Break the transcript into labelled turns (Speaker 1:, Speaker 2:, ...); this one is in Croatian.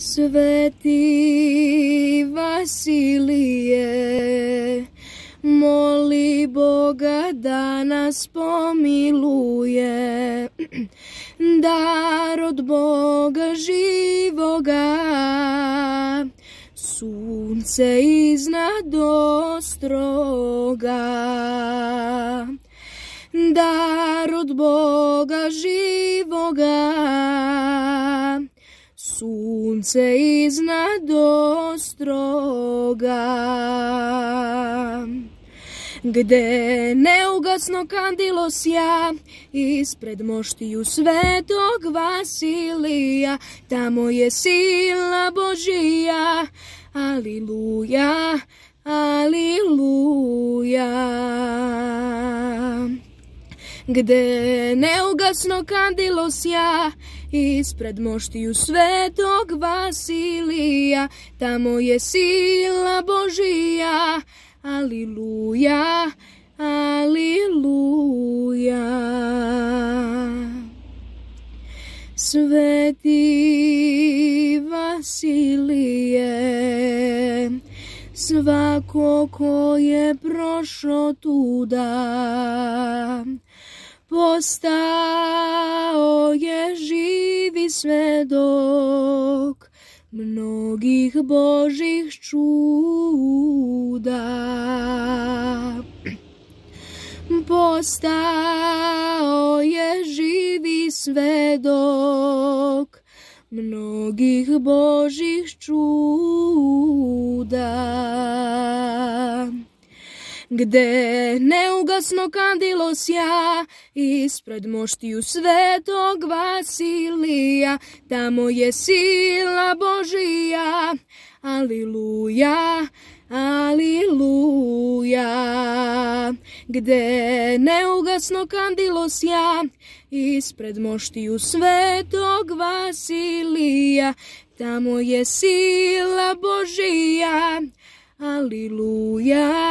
Speaker 1: Sveti Vasilije, moli Boga da nas pomiluje, dar od Boga živoga, sunce iznad ostroga. Dar od Boga živoga, sunce iznad ostroga. Gde neugasno kandilo sja, ispred moštiju svetog Vasilija, tamo je sila Božija. Aliluja, aliluja. Gde neugasno kandilo sja, ispred moštiju svetog Vasilija, tamo je sila Božija. Aliluja, aliluja. Sveti Vasilije, svako ko je prošao tuda, postao je živi svedok mnogih Božih čuda. Postao je živi svedok mnogih Božih čuda. Gde neugasno kandilo sja, ispred moštiju svetog Vasilija, tamo je sila Božija. Aliluja, aliluja. Gde neugasno kandilo sja, ispred moštiju svetog Vasilija, tamo je sila Božija. Aliluja.